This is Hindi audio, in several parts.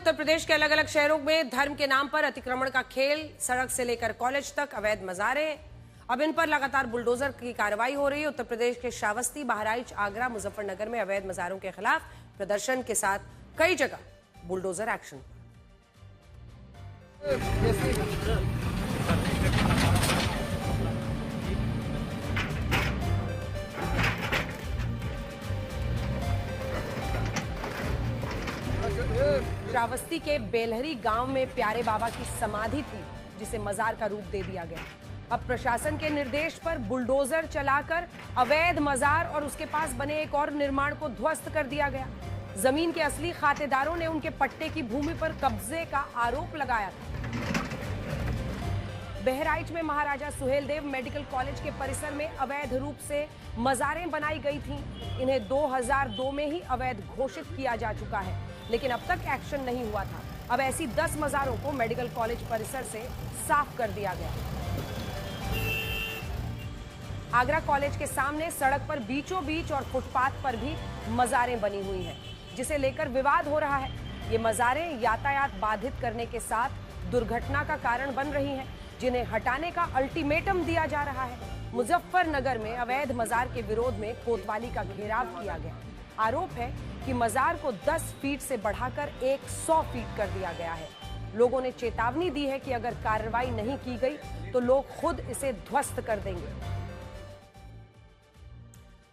उत्तर प्रदेश के अलग अलग शहरों में धर्म के नाम पर अतिक्रमण का खेल, सड़क से लेकर कॉलेज तक अवैध मजारे। अब इन पर लगातार बुलडोजर की कार्रवाई हो रही है। उत्तर प्रदेश के श्रावस्ती, बहराइच, आगरा, मुजफ्फरनगर में अवैध मजारों के खिलाफ प्रदर्शन के साथ कई जगह बुलडोजर एक्शन। श्रावस्ती के बेलहरी गांव में प्यारे बाबा की समाधि थी, जिसे मजार का रूप दे दिया गया। अब प्रशासन के निर्देश पर बुलडोजर चलाकर अवैध मजार और उसके पास बने एक और निर्माण को ध्वस्त कर दिया गया। जमीन के असली खातेदारों ने उनके पट्टे की भूमि पर कब्जे का आरोप लगाया था। बहराइच में महाराजा सुहेलदेव मेडिकल कॉलेज के परिसर में अवैध रूप से मजारें बनाई गई थीं। इन्हें 2002 में ही अवैध घोषित किया जा चुका है, लेकिन अब तक एक्शन नहीं हुआ था। अब ऐसी 10 मजारों को मेडिकल कॉलेज परिसर से साफ कर दिया गया। आगरा कॉलेज के सामने सड़क पर बीचों बीच और फुटपाथ पर भी मजारें बनी हुई हैं, जिसे लेकर विवाद हो रहा है। ये मजारें यातायात बाधित करने के साथ दुर्घटना का कारण बन रही हैं, जिन्हें हटाने का अल्टीमेटम दिया जा रहा है। मुजफ्फरनगर में अवैध मजार के विरोध में कोतवाली का घेराव किया गया। आरोप है कि मजार को 10 फीट से बढ़ाकर 100 फीट कर दिया गया है। लोगों ने चेतावनी दी है कि अगर कार्रवाई नहीं की गई तो लोग खुद इसे ध्वस्त कर देंगे।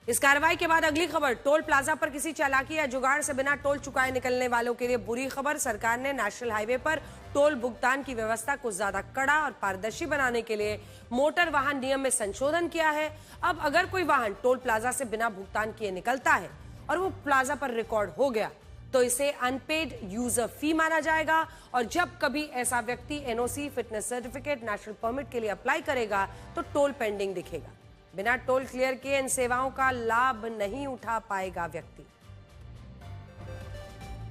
इस कार्रवाई के बाद अगली खबर, टोल प्लाजा पर किसी चालाकी या जुगाड़ से बिना टोल चुकाए निकलने वालों के लिए बुरी खबर। सरकार ने नेशनल हाईवे पर टोल भुगतान की व्यवस्था को ज्यादा कड़ा और पारदर्शी बनाने के लिए मोटर वाहन नियम में संशोधन किया है। अब अगर कोई वाहन टोल प्लाजा से बिना भुगतान किए निकलता है और वो प्लाजा पर रिकॉर्ड हो गया तो इसे अनपेड यूजर फी माना जाएगा। और जब कभी ऐसा व्यक्ति NOC, fitness certificate, national permit के लिए अप्लाई करेगा तो टोल पेंडिंग दिखेगा। बिना टोल क्लियर किए इन सेवाओं का लाभ नहीं उठा पाएगा व्यक्ति।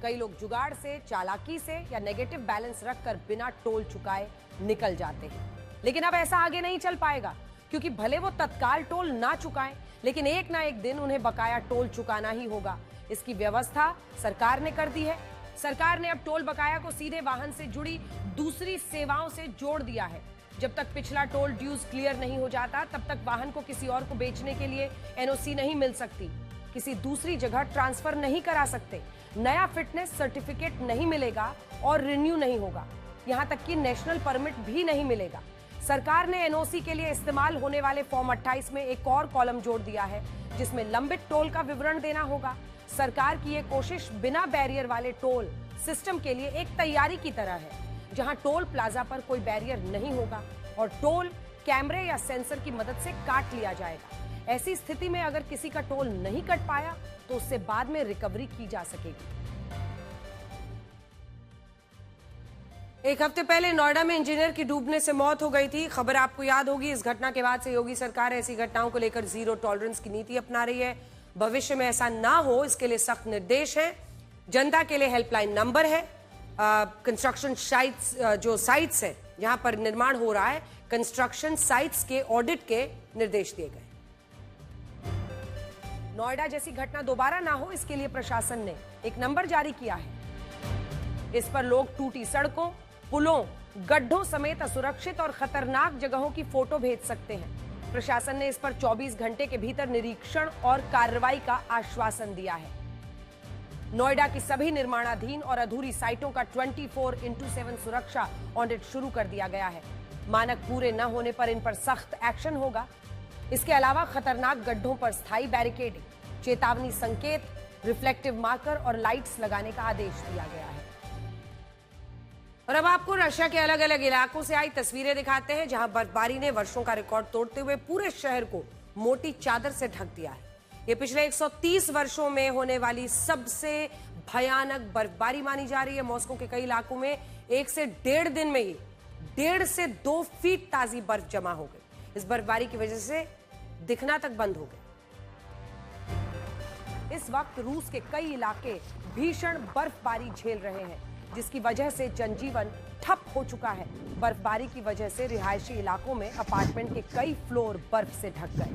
कई लोग जुगाड़ से, चालाकी से या नेगेटिव बैलेंस रखकर बिना टोल चुकाए निकल जाते हैं, लेकिन अब ऐसा आगे नहीं चल पाएगा, क्योंकि भले वो तत्काल टोल ना चुकाएं, लेकिन एक ना एक दिन उन्हें बकाया टोल चुकाना ही होगा। इसकी व्यवस्था सरकार ने कर दी है। सरकार ने अब टोल बकाया को सीधे वाहन से जुड़ी दूसरी सेवाओं से जोड़ दिया है। जब तक पिछला टोल ड्यूज क्लियर नहीं हो जाता, तब तक वाहन को किसी और को बेचने के लिए एनओसी नहीं मिल सकती, किसी दूसरी जगह ट्रांसफर नहीं करा सकते, नया फिटनेस सर्टिफिकेट नहीं मिलेगा और रिन्यू नहीं होगा, यहां तक कि नेशनल परमिट भी नहीं मिलेगा। सरकार ने एनओसी के लिए इस्तेमाल होने वाले फॉर्म 28 में एक और कॉलम जोड़ दिया है, जिसमें लंबित टोल का विवरण देना होगा। सरकार की यह कोशिश बिना बैरियर वाले टोल सिस्टम के लिए एक तैयारी की तरह है, जहां टोल प्लाजा पर कोई बैरियर नहीं होगा और टोल कैमरे या सेंसर की मदद से काट लिया जाएगा। ऐसी स्थिति में अगर किसी का टोल नहीं कट पाया तो उससे बाद में रिकवरी की जा सकेगी। एक हफ्ते पहले नोएडा में इंजीनियर की डूबने से मौत हो गई थी। खबर आपको याद होगी। इस घटना के बाद से योगी सरकार ऐसी घटनाओं को लेकर जीरो टॉलरेंस की नीति अपना रही है। भविष्य में ऐसा ना हो, इसके लिए सख्त निर्देश है। जनता के लिए हेल्पलाइन नंबर है। कंस्ट्रक्शन साइट्स, जो साइट्स है जहां पर निर्माण हो रहा है, कंस्ट्रक्शन साइट्स के ऑडिट के निर्देश दिए गए। नोएडा जैसी घटना दोबारा ना हो, इसके लिए प्रशासन ने एक नंबर जारी किया है। इस पर लोग टूटी सड़कों, पुलों, गड्ढों समेत असुरक्षित और खतरनाक जगहों की फोटो भेज सकते हैं। प्रशासन ने इस पर 24 घंटे के भीतर निरीक्षण और कार्रवाई का आश्वासन दिया है। नोएडा की सभी निर्माणाधीन और अधूरी साइटों का 24/7 सुरक्षा ऑडिट शुरू कर दिया गया है। मानक पूरे न होने पर इन पर सख्त एक्शन होगा। इसके अलावा खतरनाक गड्ढों पर स्थायी बैरिकेडिंग, चेतावनी संकेत, रिफ्लेक्टिव मार्कर और लाइट्स लगाने का आदेश दिया गया है। और अब आपको रशिया के अलग अलग इलाकों से आई तस्वीरें दिखाते हैं, जहां बर्फबारी ने वर्षों का रिकॉर्ड तोड़ते हुए पूरे शहर को मोटी चादर से ढक दिया है। ये पिछले 130 वर्षों में होने वाली सबसे भयानक बर्फबारी मानी जा रही है। मॉस्को के कई इलाकों में 1 से 1.5 दिन में ही 1.5 से 2 फीट ताजी बर्फ जमा हो गई। इस बर्फबारी की वजह से दिखना तक बंद हो गए। इस वक्त रूस के कई इलाके भीषण बर्फबारी झेल रहे हैं, जिसकी वजह से जनजीवन ठप हो चुका है। बर्फबारी की वजह से रिहायशी इलाकों में अपार्टमेंट के कई फ्लोर बर्फ से ढक गए।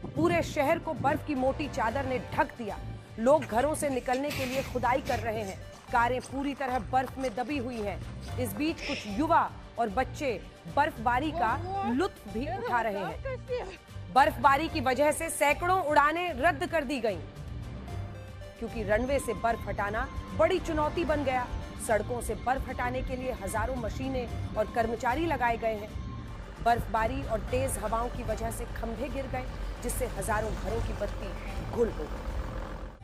पूरे शहर को बर्फ की मोटी चादर ने ढक दिया। लोग घरों से निकलने के लिए खुदाई कर रहे हैं। कारें पूरी तरह बर्फ में दबी हुई हैं। इस बीच कुछ युवा और बच्चे बर्फबारी का लुत्फ भी उठा रहे हैं। बर्फबारी की वजह से सैकड़ों उड़ानें रद्द कर दी गईं, क्योंकि रनवे से बर्फ हटाना बड़ी चुनौती बन गया। सड़कों से बर्फ हटाने के लिए हजारों मशीनें और कर्मचारी लगाए गए हैं। बर्फबारी और तेज हवाओं की वजह से खंभे गिर गए, जिससे हजारों घरों की बत्ती गुल हो गई।